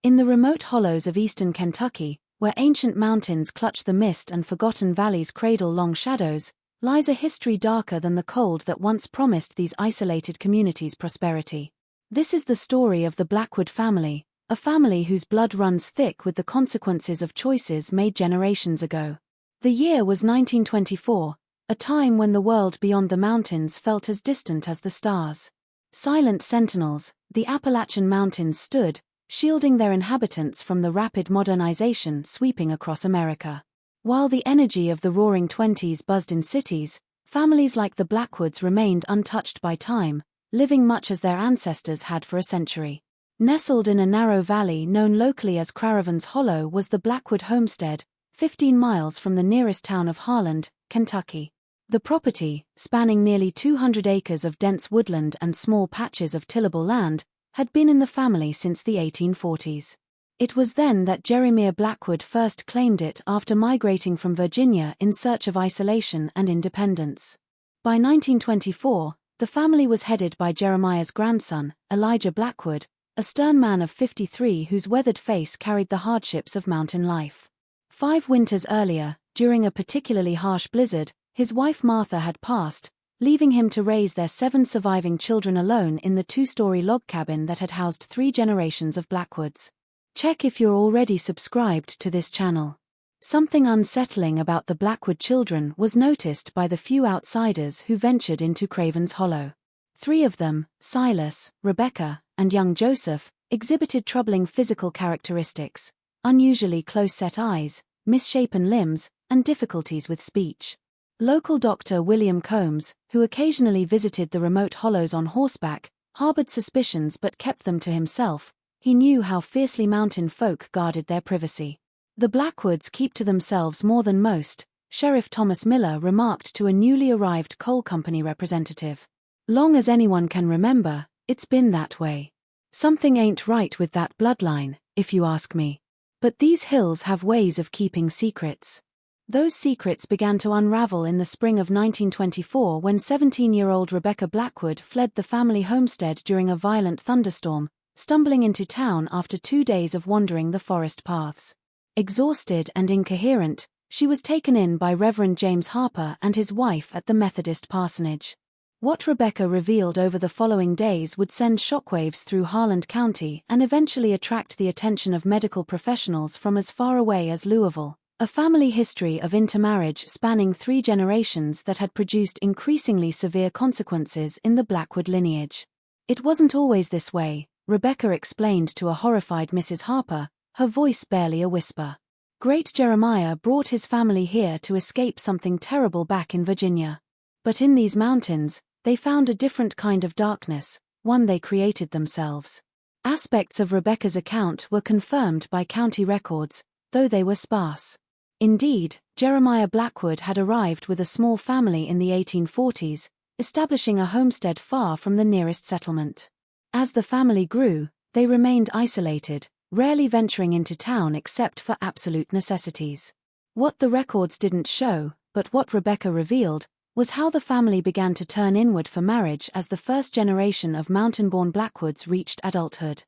In the remote hollows of eastern Kentucky, where ancient mountains clutch the mist and forgotten valleys cradle long shadows, lies a history darker than the cold that once promised these isolated communities prosperity. This is the story of the Blackwood family, a family whose blood runs thick with the consequences of choices made generations ago. The year was 1924, a time when the world beyond the mountains felt as distant as the stars. Silent sentinels, the Appalachian Mountains stood, shielding their inhabitants from the rapid modernization sweeping across America. While the energy of the Roaring Twenties buzzed in cities, families like the Blackwoods remained untouched by time, living much as their ancestors had for a century. Nestled in a narrow valley known locally as Craven's Hollow was the Blackwood homestead, 15 miles from the nearest town of Harland, Kentucky. The property, spanning nearly 200 acres of dense woodland and small patches of tillable land, had been in the family since the 1840s. It was then that Jeremiah Blackwood first claimed it after migrating from Virginia in search of isolation and independence. By 1924, the family was headed by Jeremiah's grandson, Elijah Blackwood, a stern man of 53 whose weathered face carried the hardships of mountain life. 5 winters earlier, during a particularly harsh blizzard, his wife Martha had passed, leaving him to raise their 7 surviving children alone in the 2-story log cabin that had housed 3 generations of Blackwoods. Check if you're already subscribed to this channel. Something unsettling about the Blackwood children was noticed by the few outsiders who ventured into Craven's Hollow. 3 of them, Silas, Rebecca, and young Joseph, exhibited troubling physical characteristics, unusually close-set eyes, misshapen limbs, and difficulties with speech. Local doctor William Combs, who occasionally visited the remote hollows on horseback, harbored suspicions but kept them to himself. He knew how fiercely mountain folk guarded their privacy. The Blackwoods keep to themselves more than most, Sheriff Thomas Miller remarked to a newly arrived coal company representative. Long as anyone can remember, it's been that way. Something ain't right with that bloodline, if you ask me. But these hills have ways of keeping secrets. Those secrets began to unravel in the spring of 1924 when 17-year-old Rebecca Blackwood fled the family homestead during a violent thunderstorm, stumbling into town after 2 days of wandering the forest paths. Exhausted and incoherent, she was taken in by Reverend James Harper and his wife at the Methodist parsonage. What Rebecca revealed over the following days would send shockwaves through Harland County and eventually attract the attention of medical professionals from as far away as Louisville. A family history of intermarriage spanning 3 generations that had produced increasingly severe consequences in the Blackwood lineage. It wasn't always this way, Rebecca explained to a horrified Mrs. Harper, her voice barely a whisper. Great Jeremiah brought his family here to escape something terrible back in Virginia. But in these mountains, they found a different kind of darkness, one they created themselves. Aspects of Rebecca's account were confirmed by county records, though they were sparse. Indeed, Jeremiah Blackwood had arrived with a small family in the 1840s, establishing a homestead far from the nearest settlement. As the family grew, they remained isolated, rarely venturing into town except for absolute necessities. What the records didn't show, but what Rebecca revealed, was how the family began to turn inward for marriage as the first generation of mountain-born Blackwoods reached adulthood.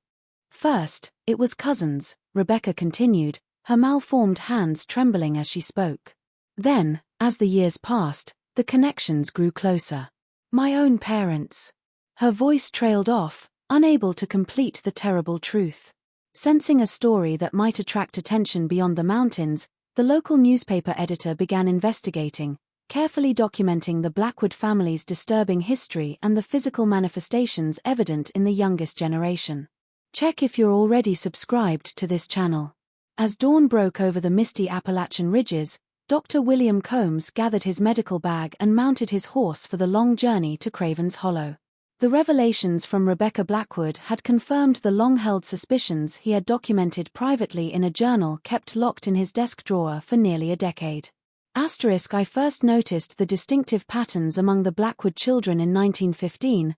First, it was cousins, Rebecca continued, her malformed hands trembling as she spoke. Then, as the years passed, the connections grew closer. My own parents. Her voice trailed off, unable to complete the terrible truth. Sensing a story that might attract attention beyond the mountains, the local newspaper editor began investigating, carefully documenting the Blackwood family's disturbing history and the physical manifestations evident in the youngest generation. Check if you're already subscribed to this channel. As dawn broke over the misty Appalachian ridges, Dr. William Combs gathered his medical bag and mounted his horse for the long journey to Craven's Hollow. The revelations from Rebecca Blackwood had confirmed the long-held suspicions he had documented privately in a journal kept locked in his desk drawer for nearly a decade. I first noticed the distinctive patterns among the Blackwood children in 1915.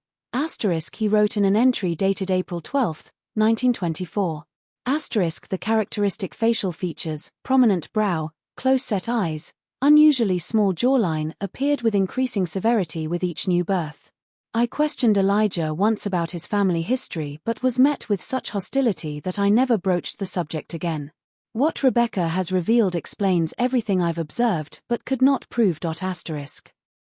He wrote in an entry dated April 12, 1924. The characteristic facial features, prominent brow, close-set eyes, unusually small jawline appeared with increasing severity with each new birth. I questioned Elijah once about his family history but was met with such hostility that I never broached the subject again. What Rebecca has revealed explains everything I've observed but could not prove.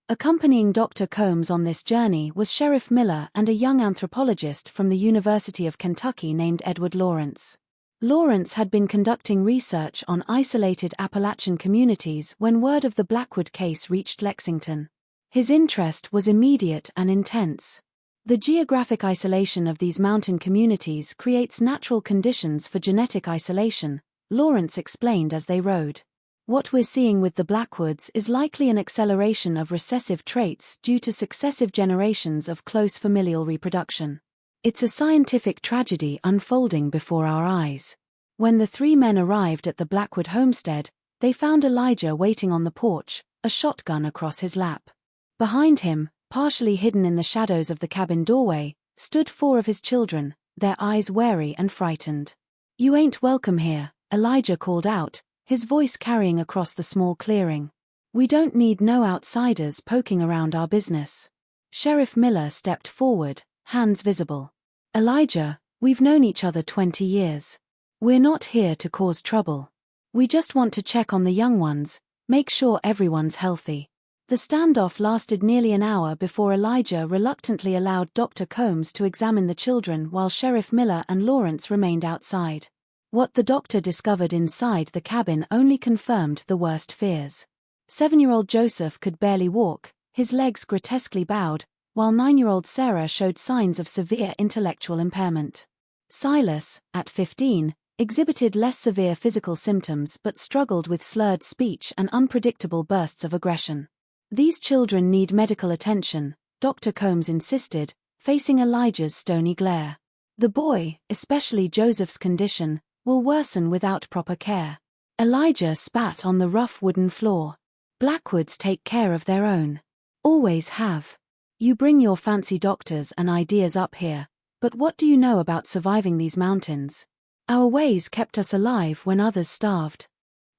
Accompanying Dr. Combs on this journey was Sheriff Miller and a young anthropologist from the University of Kentucky named Edward Lawrence. Lawrence had been conducting research on isolated Appalachian communities when word of the Blackwood case reached Lexington. His interest was immediate and intense. The geographic isolation of these mountain communities creates natural conditions for genetic isolation, Lawrence explained as they rode. What we're seeing with the Blackwoods is likely an acceleration of recessive traits due to successive generations of close familial reproduction. It's a scientific tragedy unfolding before our eyes. When the three men arrived at the Blackwood homestead, they found Elijah waiting on the porch, a shotgun across his lap. Behind him, partially hidden in the shadows of the cabin doorway, stood 4 of his children, their eyes wary and frightened. "You ain't welcome here," Elijah called out, his voice carrying across the small clearing. "We don't need no outsiders poking around our business." Sheriff Miller stepped forward, hands visible. "Elijah, we've known each other 20 years. We're not here to cause trouble. We just want to check on the young ones, make sure everyone's healthy." The standoff lasted nearly an hour before Elijah reluctantly allowed Dr. Combs to examine the children while Sheriff Miller and Lawrence remained outside. What the doctor discovered inside the cabin only confirmed the worst fears. 7-year-old Joseph could barely walk, his legs grotesquely bowed, while 9-year-old Sarah showed signs of severe intellectual impairment. Silas, at 15, exhibited less severe physical symptoms but struggled with slurred speech and unpredictable bursts of aggression. "These children need medical attention," Dr. Combs insisted, facing Elijah's stony glare. "The boy, especially Joseph's condition, will worsen without proper care." Elijah spat on the rough wooden floor. "Blackwoods take care of their own. Always have. You bring your fancy doctors and ideas up here, but what do you know about surviving these mountains? Our ways kept us alive when others starved."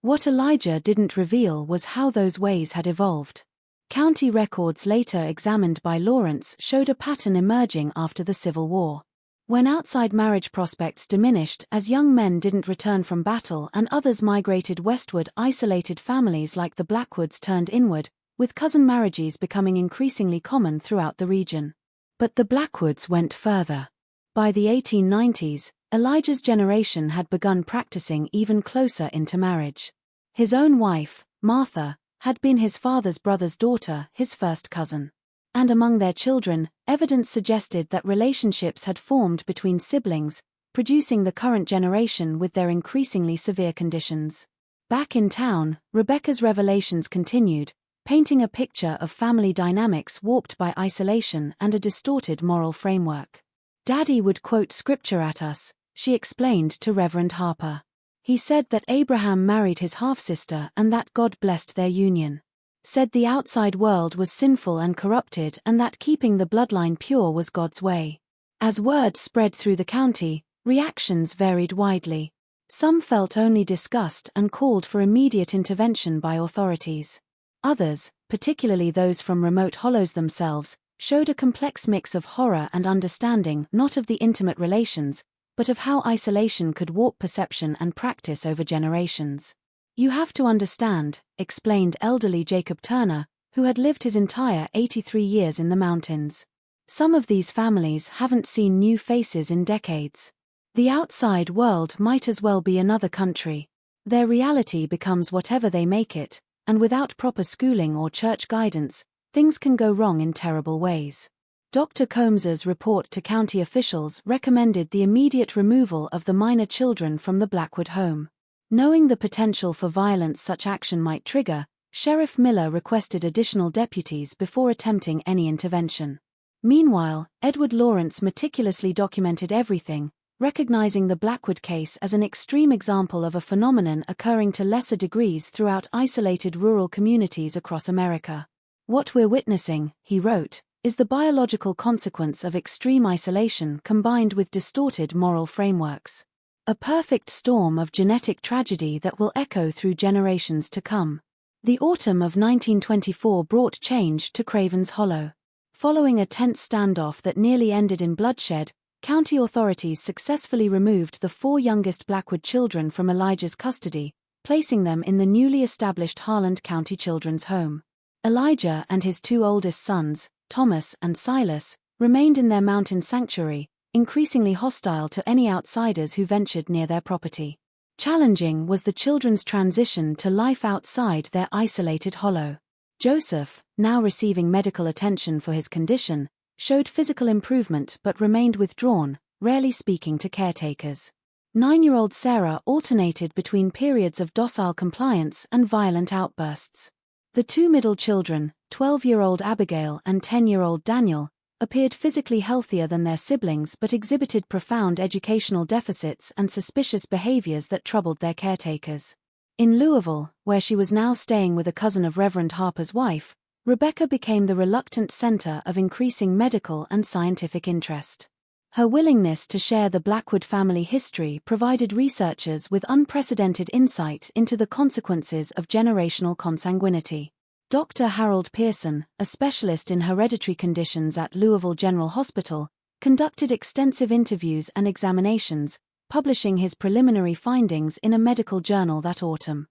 What Elijah didn't reveal was how those ways had evolved. County records later examined by Lawrence showed a pattern emerging after the Civil War. When outside marriage prospects diminished as young men didn't return from battle and others migrated westward, isolated families like the Blackwoods turned inward, with cousin marriages becoming increasingly common throughout the region. But the Blackwoods went further. By the 1890s, Elijah's generation had begun practicing even closer intermarriage. His own wife, Martha, had been his father's brother's daughter, his first cousin. And among their children, evidence suggested that relationships had formed between siblings, producing the current generation with their increasingly severe conditions. Back in town, Rebecca's revelations continued, painting a picture of family dynamics warped by isolation and a distorted moral framework. "Daddy would quote scripture at us," she explained to Reverend Harper. "He said that Abraham married his half-sister and that God blessed their union. Said the outside world was sinful and corrupted and that keeping the bloodline pure was God's way." As word spread through the county, reactions varied widely. Some felt only disgust and called for immediate intervention by authorities. Others, particularly those from remote hollows themselves, showed a complex mix of horror and understanding not of the intimate relations, but of how isolation could warp perception and practice over generations. "You have to understand," explained elderly Jacob Turner, who had lived his entire 83 years in the mountains. "Some of these families haven't seen new faces in decades. The outside world might as well be another country. Their reality becomes whatever they make it, and without proper schooling or church guidance, things can go wrong in terrible ways." Dr. Combs's report to county officials recommended the immediate removal of the minor children from the Blackwood home. Knowing the potential for violence such action might trigger, Sheriff Miller requested additional deputies before attempting any intervention. Meanwhile, Edward Lawrence meticulously documented everything, recognizing the Blackwood case as an extreme example of a phenomenon occurring to lesser degrees throughout isolated rural communities across America. "What we're witnessing," he wrote, "is the biological consequence of extreme isolation combined with distorted moral frameworks. A perfect storm of genetic tragedy that will echo through generations to come." The autumn of 1924 brought change to Craven's Hollow. Following a tense standoff that nearly ended in bloodshed, county authorities successfully removed the 4 youngest Blackwood children from Elijah's custody, placing them in the newly established Harland County Children's Home. Elijah and his 2 oldest sons, Thomas and Silas, remained in their mountain sanctuary, increasingly hostile to any outsiders who ventured near their property. Challenging was the children's transition to life outside their isolated hollow. Joseph, now receiving medical attention for his condition, showed physical improvement but remained withdrawn, rarely speaking to caretakers. 9-year-old Sarah alternated between periods of docile compliance and violent outbursts. The 2 middle children, 12-year-old Abigail and 10-year-old Daniel, appeared physically healthier than their siblings but exhibited profound educational deficits and suspicious behaviors that troubled their caretakers. In Louisville, where she was now staying with a cousin of Reverend Harper's wife, Rebecca became the reluctant center of increasing medical and scientific interest. Her willingness to share the Blackwood family history provided researchers with unprecedented insight into the consequences of generational consanguinity. Dr. Harold Pearson, a specialist in hereditary conditions at Louisville General Hospital, conducted extensive interviews and examinations, publishing his preliminary findings in a medical journal that autumn.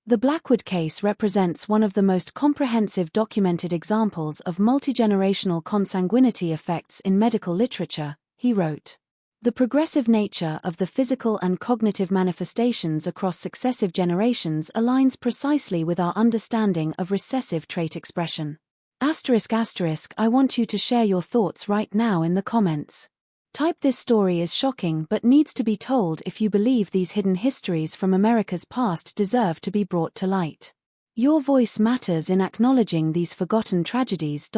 The Blackwood case represents one of the most comprehensive documented examples of multigenerational consanguinity effects in medical literature, he wrote. The progressive nature of the physical and cognitive manifestations across successive generations aligns precisely with our understanding of recessive trait expression. ***, I want you to share your thoughts right now in the comments. Type "This story is shocking but needs to be told" if you believe these hidden histories from America's past deserve to be brought to light. Your voice matters in acknowledging these forgotten tragedies.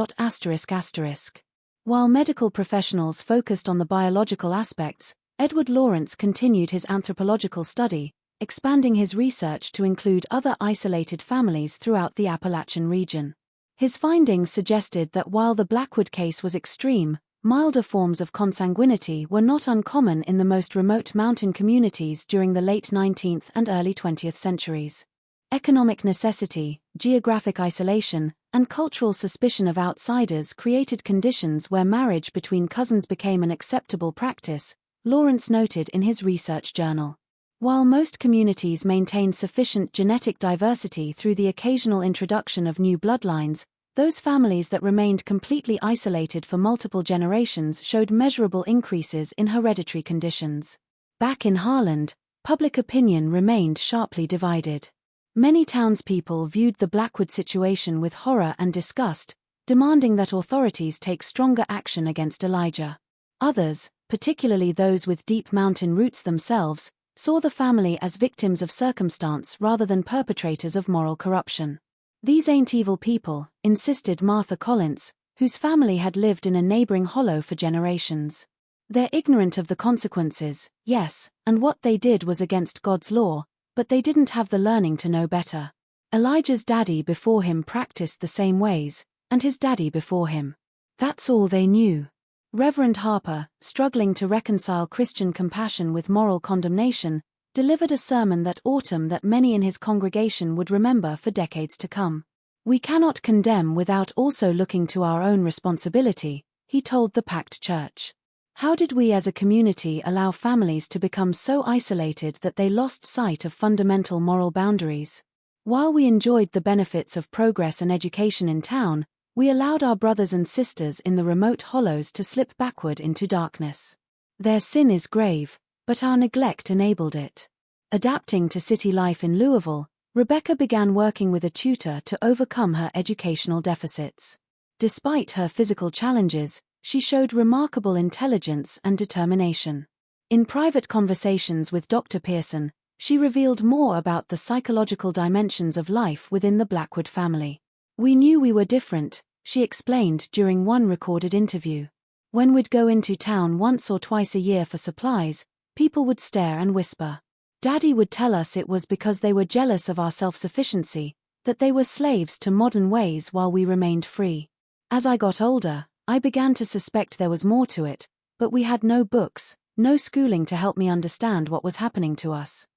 While medical professionals focused on the biological aspects, Edward Lawrence continued his anthropological study, expanding his research to include other isolated families throughout the Appalachian region. His findings suggested that while the Blackwood case was extreme, milder forms of consanguinity were not uncommon in the most remote mountain communities during the late 19th and early 20th centuries. Economic necessity, geographic isolation, and cultural suspicion of outsiders created conditions where marriage between cousins became an acceptable practice, Lawrence noted in his research journal. While most communities maintained sufficient genetic diversity through the occasional introduction of new bloodlines, those families that remained completely isolated for multiple generations showed measurable increases in hereditary conditions. Back in Harland, public opinion remained sharply divided. Many townspeople viewed the Blackwood situation with horror and disgust, demanding that authorities take stronger action against Elijah. Others, particularly those with deep mountain roots themselves, saw the family as victims of circumstance rather than perpetrators of moral corruption. "These ain't evil people," insisted Martha Collins, whose family had lived in a neighboring hollow for generations. "They're ignorant of the consequences, yes, and what they did was against God's law, but they didn't have the learning to know better. Elijah's daddy before him practiced the same ways, and his daddy before him. That's all they knew." Reverend Harper, struggling to reconcile Christian compassion with moral condemnation, delivered a sermon that autumn that many in his congregation would remember for decades to come. "We cannot condemn without also looking to our own responsibility," he told the packed church. "How did we as a community allow families to become so isolated that they lost sight of fundamental moral boundaries? While we enjoyed the benefits of progress and education in town, we allowed our brothers and sisters in the remote hollows to slip backward into darkness. Their sin is grave, but our neglect enabled it." Adapting to city life in Louisville, Rebecca began working with a tutor to overcome her educational deficits. Despite her physical challenges, she showed remarkable intelligence and determination. In private conversations with Dr. Pearson, she revealed more about the psychological dimensions of life within the Blackwood family. "We knew we were different," she explained during one recorded interview. "When we'd go into town once or twice a year for supplies, people would stare and whisper. Daddy would tell us it was because they were jealous of our self-sufficiency, that they were slaves to modern ways while we remained free. As I got older, I began to suspect there was more to it, but we had no books, no schooling to help me understand what was happening to us."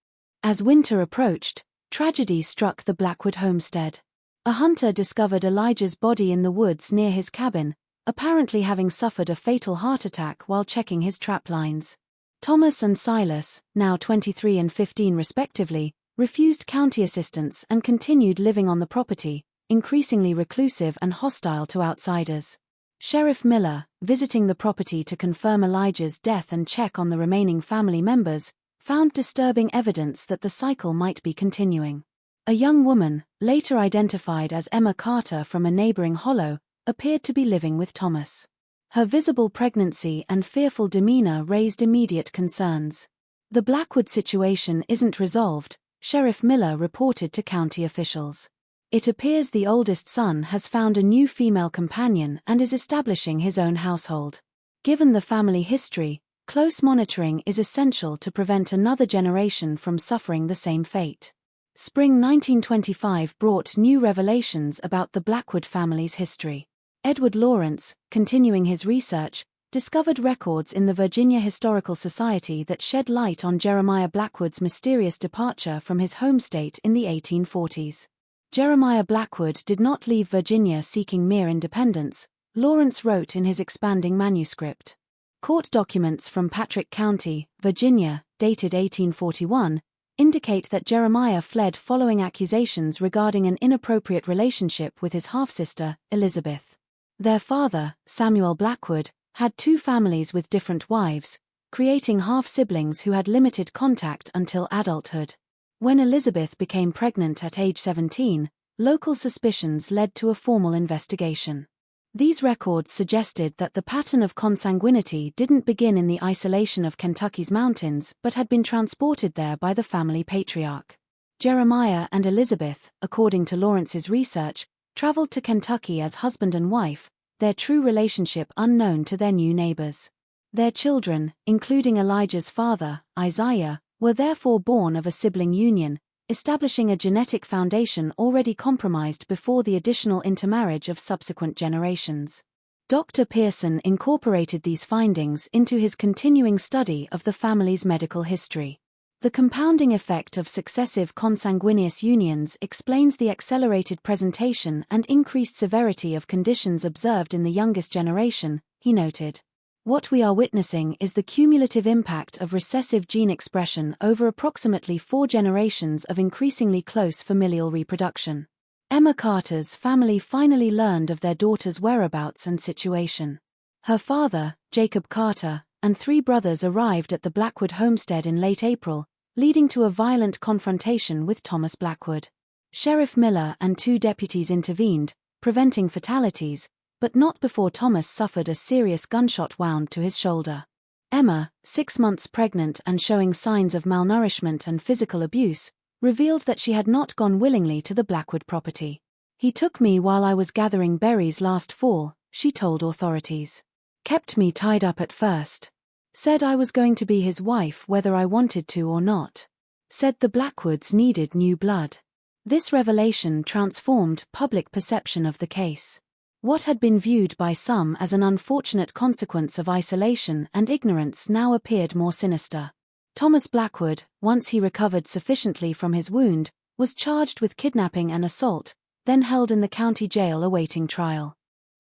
As winter approached, tragedy struck the Blackwood homestead. A hunter discovered Elijah's body in the woods near his cabin, apparently having suffered a fatal heart attack while checking his trap lines. Thomas and Silas, now 23 and 15 respectively, refused county assistance and continued living on the property, increasingly reclusive and hostile to outsiders. Sheriff Miller, visiting the property to confirm Elijah's death and check on the remaining family members, found disturbing evidence that the cycle might be continuing. A young woman, later identified as Emma Carter from a neighboring hollow, appeared to be living with Thomas. Her visible pregnancy and fearful demeanor raised immediate concerns. The Blackwood situation isn't resolved, Sheriff Miller reported to county officials. It appears the oldest son has found a new female companion and is establishing his own household. Given the family history, close monitoring is essential to prevent another generation from suffering the same fate. Spring 1925 brought new revelations about the Blackwood family's history. Edward Lawrence, continuing his research, discovered records in the Virginia Historical Society that shed light on Jeremiah Blackwood's mysterious departure from his home state in the 1840s. Jeremiah Blackwood did not leave Virginia seeking mere independence, Lawrence wrote in his expanding manuscript. Court documents from Patrick County, Virginia, dated 1841, indicate that Jeremiah fled following accusations regarding an inappropriate relationship with his half-sister, Elizabeth. Their father, Samuel Blackwood, had two families with different wives, creating half-siblings who had limited contact until adulthood. When Elizabeth became pregnant at age 17, local suspicions led to a formal investigation. These records suggested that the pattern of consanguinity didn't begin in the isolation of Kentucky's mountains but had been transported there by the family patriarch. Jeremiah and Elizabeth, according to Lawrence's research, traveled to Kentucky as husband and wife, their true relationship unknown to their new neighbors. Their children, including Elijah's father, Isaiah, were therefore born of a sibling union, establishing a genetic foundation already compromised before the additional intermarriage of subsequent generations. Dr. Pearson incorporated these findings into his continuing study of the family's medical history. The compounding effect of successive consanguineous unions explains the accelerated presentation and increased severity of conditions observed in the youngest generation, he noted. What we are witnessing is the cumulative impact of recessive gene expression over approximately 4 generations of increasingly close familial reproduction. Emma Carter's family finally learned of their daughter's whereabouts and situation. Her father, Jacob Carter, and 3 brothers arrived at the Blackwood homestead in late April, leading to a violent confrontation with Thomas Blackwood. Sheriff Miller and 2 deputies intervened, preventing fatalities, but not before Thomas suffered a serious gunshot wound to his shoulder. Emma, 6 months pregnant and showing signs of malnourishment and physical abuse, revealed that she had not gone willingly to the Blackwood property. He took me while I was gathering berries last fall, she told authorities. Kept me tied up at first. Said I was going to be his wife whether I wanted to or not. Said the Blackwoods needed new blood. This revelation transformed public perception of the case. What had been viewed by some as an unfortunate consequence of isolation and ignorance now appeared more sinister. Thomas Blackwood, once he recovered sufficiently from his wound, was charged with kidnapping and assault, then held in the county jail awaiting trial.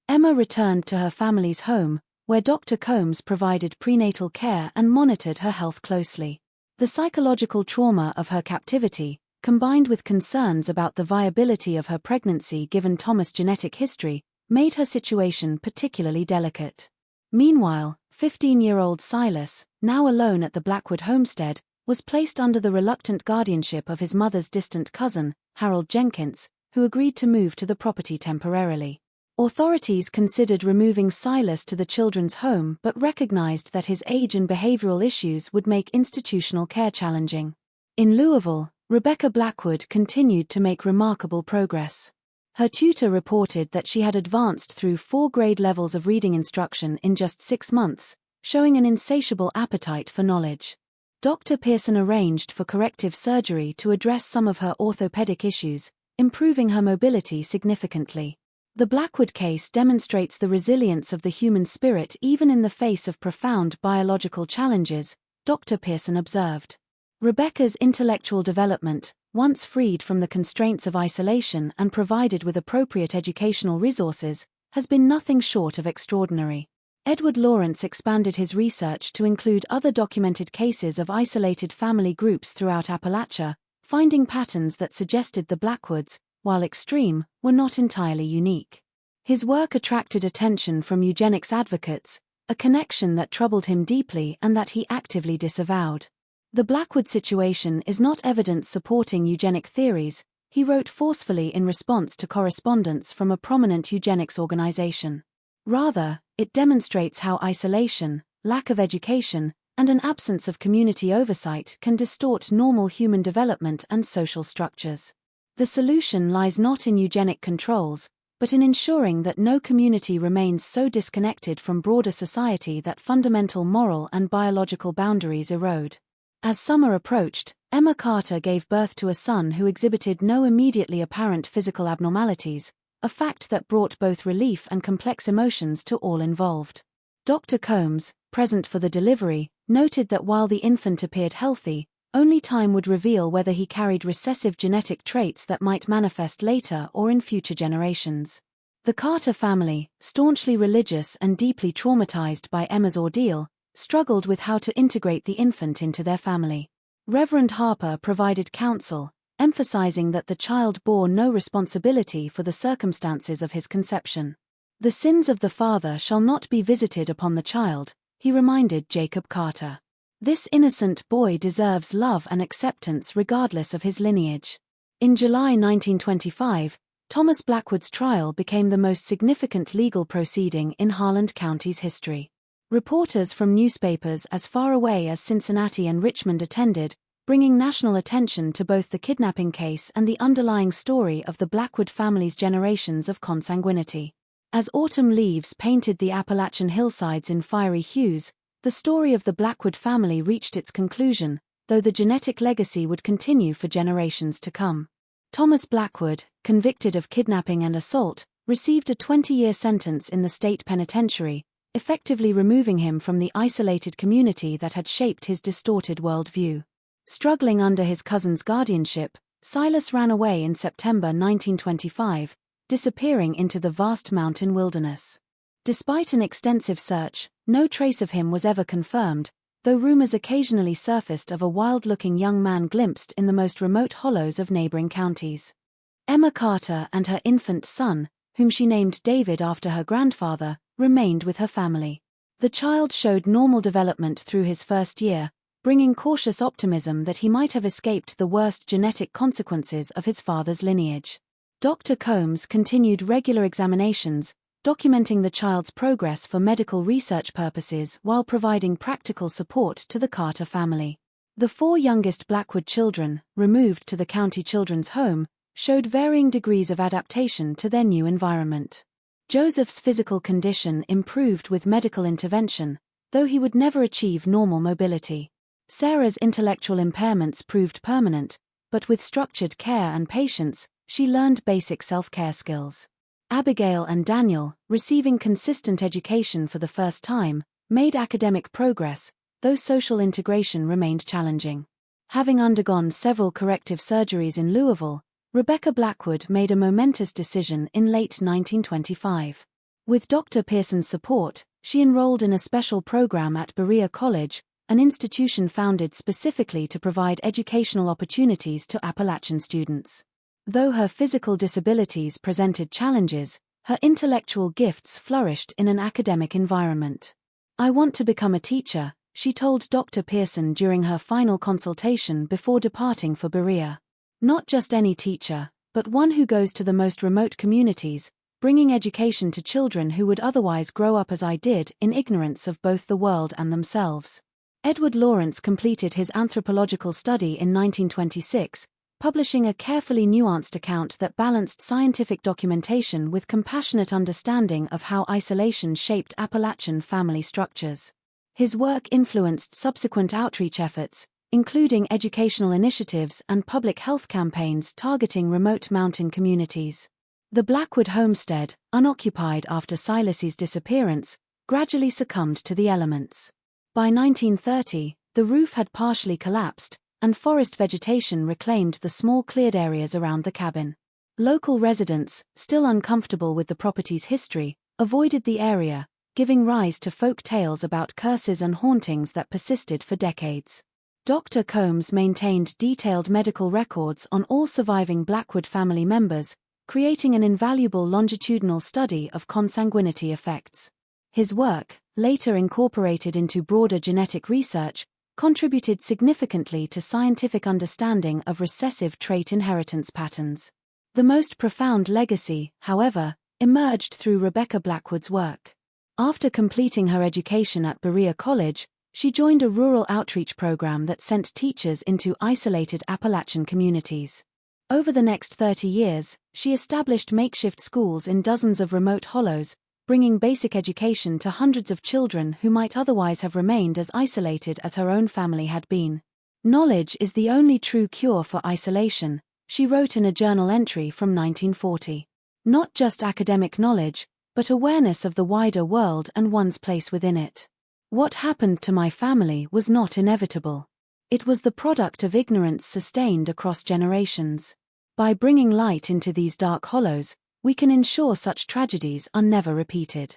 Emma returned to her family's home, where Dr. Combs provided prenatal care and monitored her health closely. The psychological trauma of her captivity, combined with concerns about the viability of her pregnancy given Thomas' genetic history, made her situation particularly delicate. Meanwhile, 15-year-old Silas, now alone at the Blackwood homestead, was placed under the reluctant guardianship of his mother's distant cousin, Harold Jenkins, who agreed to move to the property temporarily. Authorities considered removing Silas to the children's home but recognized that his age and behavioral issues would make institutional care challenging. In Louisville, Rebecca Blackwood continued to make remarkable progress. Her tutor reported that she had advanced through 4 grade levels of reading instruction in just 6 months, showing an insatiable appetite for knowledge. Dr. Pearson arranged for corrective surgery to address some of her orthopedic issues, improving her mobility significantly. The Blackwood case demonstrates the resilience of the human spirit even in the face of profound biological challenges, Dr. Pearson observed. Rebecca's intellectual development, once freed from the constraints of isolation and provided with appropriate educational resources, has been nothing short of extraordinary. Edward Lawrence expanded his research to include other documented cases of isolated family groups throughout Appalachia, finding patterns that suggested the Blackwoods, while extreme, were not entirely unique. His work attracted attention from eugenics advocates, a connection that troubled him deeply and that he actively disavowed. The Blackwood situation is not evidence supporting eugenic theories, he wrote forcefully in response to correspondence from a prominent eugenics organization. Rather, it demonstrates how isolation, lack of education, and an absence of community oversight can distort normal human development and social structures. The solution lies not in eugenic controls, but in ensuring that no community remains so disconnected from broader society that fundamental moral and biological boundaries erode. As summer approached, Emma Carter gave birth to a son who exhibited no immediately apparent physical abnormalities, a fact that brought both relief and complex emotions to all involved. Dr. Combs, present for the delivery, noted that while the infant appeared healthy, only time would reveal whether he carried recessive genetic traits that might manifest later or in future generations. The Carter family, staunchly religious and deeply traumatized by Emma's ordeal, struggled with how to integrate the infant into their family. Reverend Harper provided counsel, emphasizing that the child bore no responsibility for the circumstances of his conception. "The sins of the father shall not be visited upon the child," he reminded Jacob Carter. "This innocent boy deserves love and acceptance regardless of his lineage." In July 1925, Thomas Blackwood's trial became the most significant legal proceeding in Harland County's history. Reporters from newspapers as far away as Cincinnati and Richmond attended, bringing national attention to both the kidnapping case and the underlying story of the Blackwood family's generations of consanguinity. As autumn leaves painted the Appalachian hillsides in fiery hues, the story of the Blackwood family reached its conclusion, though the genetic legacy would continue for generations to come. Thomas Blackwood, convicted of kidnapping and assault, received a 20-year sentence in the state penitentiary, effectively removing him from the isolated community that had shaped his distorted worldview. Struggling under his cousin's guardianship, Silas ran away in September 1925, disappearing into the vast mountain wilderness. Despite an extensive search, no trace of him was ever confirmed, though rumors occasionally surfaced of a wild-looking young man glimpsed in the most remote hollows of neighboring counties. Emma Carter and her infant son, whom she named David after her grandfather, remained with her family. The child showed normal development through his first year, bringing cautious optimism that he might have escaped the worst genetic consequences of his father's lineage. Dr. Combs continued regular examinations, documenting the child's progress for medical research purposes while providing practical support to the Carter family. The 4 youngest Blackwood children, removed to the county children's home, showed varying degrees of adaptation to their new environment. Joseph's physical condition improved with medical intervention, though he would never achieve normal mobility. Sarah's intellectual impairments proved permanent, but with structured care and patience, she learned basic self-care skills. Abigail and Daniel, receiving consistent education for the first time, made academic progress, though social integration remained challenging. Having undergone several corrective surgeries in Louisville, Rebecca Blackwood made a momentous decision in late 1925. With Dr. Pearson's support, she enrolled in a special program at Berea College, an institution founded specifically to provide educational opportunities to Appalachian students. Though her physical disabilities presented challenges, her intellectual gifts flourished in an academic environment. "I want to become a teacher," she told Dr. Pearson during her final consultation before departing for Berea. "Not just any teacher, but one who goes to the most remote communities, bringing education to children who would otherwise grow up as I did in ignorance of both the world and themselves." Edward Lawrence completed his anthropological study in 1926, publishing a carefully nuanced account that balanced scientific documentation with compassionate understanding of how isolation shaped Appalachian family structures. His work influenced subsequent outreach efforts, including educational initiatives and public health campaigns targeting remote mountain communities. The Blackwood homestead, unoccupied after Silas's disappearance, gradually succumbed to the elements. By 1930, the roof had partially collapsed, and forest vegetation reclaimed the small cleared areas around the cabin. Local residents, still uncomfortable with the property's history, avoided the area, giving rise to folk tales about curses and hauntings that persisted for decades. Dr. Combs maintained detailed medical records on all surviving Blackwood family members, creating an invaluable longitudinal study of consanguinity effects. His work, later incorporated into broader genetic research, contributed significantly to scientific understanding of recessive trait inheritance patterns. The most profound legacy, however, emerged through Rebecca Blackwood's work. After completing her education at Berea College, she joined a rural outreach program that sent teachers into isolated Appalachian communities. Over the next 30 years, she established makeshift schools in dozens of remote hollows, bringing basic education to hundreds of children who might otherwise have remained as isolated as her own family had been. "Knowledge is the only true cure for isolation," she wrote in a journal entry from 1940. "Not just academic knowledge, but awareness of the wider world and one's place within it. What happened to my family was not inevitable. It was the product of ignorance sustained across generations. By bringing light into these dark hollows, we can ensure such tragedies are never repeated."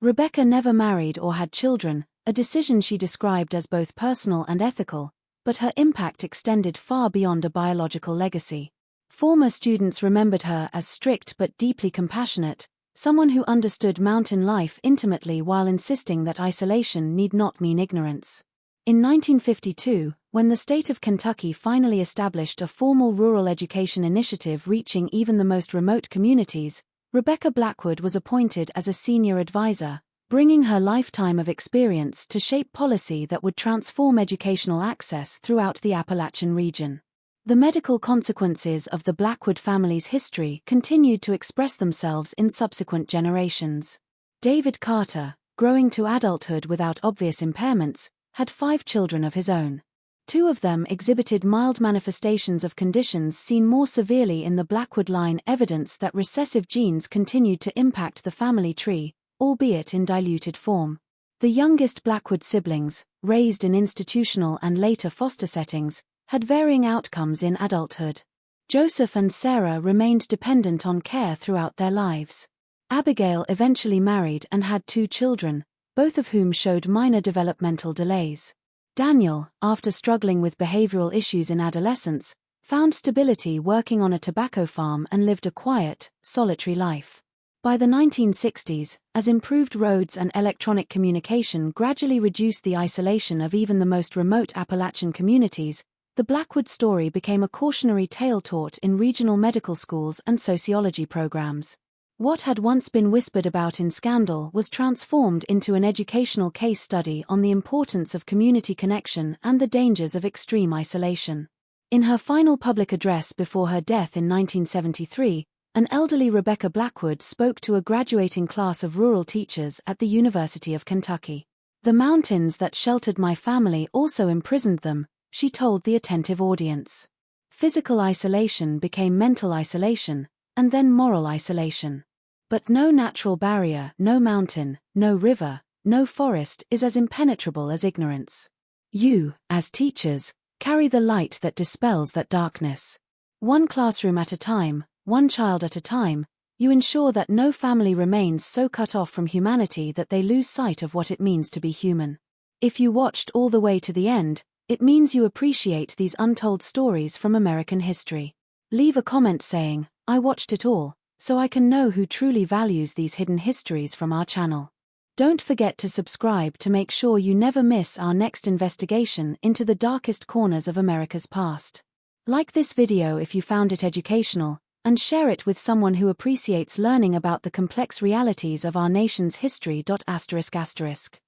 Rebecca never married or had children, a decision she described as both personal and ethical, but her impact extended far beyond a biological legacy. Former students remembered her as strict but deeply compassionate, someone who understood mountain life intimately while insisting that isolation need not mean ignorance. In 1952, when the state of Kentucky finally established a formal rural education initiative reaching even the most remote communities, Rebecca Blackwood was appointed as a senior advisor, bringing her lifetime of experience to shape policy that would transform educational access throughout the Appalachian region. The medical consequences of the Blackwood family's history continued to express themselves in subsequent generations. David Carter, growing to adulthood without obvious impairments, had 5 children of his own. 2 of them exhibited mild manifestations of conditions seen more severely in the Blackwood line, evidence that recessive genes continued to impact the family tree, albeit in diluted form. The youngest Blackwood siblings, raised in institutional and later foster settings, had varying outcomes in adulthood. Joseph and Sarah remained dependent on care throughout their lives. Abigail eventually married and had 2 children, both of whom showed minor developmental delays. Daniel, after struggling with behavioral issues in adolescence, found stability working on a tobacco farm and lived a quiet, solitary life. By the 1960s, as improved roads and electronic communication gradually reduced the isolation of even the most remote Appalachian communities, the Blackwood story became a cautionary tale taught in regional medical schools and sociology programs. What had once been whispered about in scandal was transformed into an educational case study on the importance of community connection and the dangers of extreme isolation. In her final public address before her death in 1973, an elderly Rebecca Blackwood spoke to a graduating class of rural teachers at the University of Kentucky. "The mountains that sheltered my family also imprisoned them," she told the attentive audience. Physical isolation became mental isolation, and then moral isolation. But no natural barrier, no mountain, no river, no forest is as impenetrable as ignorance. You, as teachers, carry the light that dispels that darkness. One classroom at a time, one child at a time, you ensure that no family remains so cut off from humanity that they lose sight of what it means to be human. If you watched all the way to the end, it means you appreciate these untold stories from American history. Leave a comment saying, "I watched it all," so I can know who truly values these hidden histories from our channel. Don't forget to subscribe to make sure you never miss our next investigation into the darkest corners of America's past. Like this video if you found it educational, and share it with someone who appreciates learning about the complex realities of our nation's history. ****.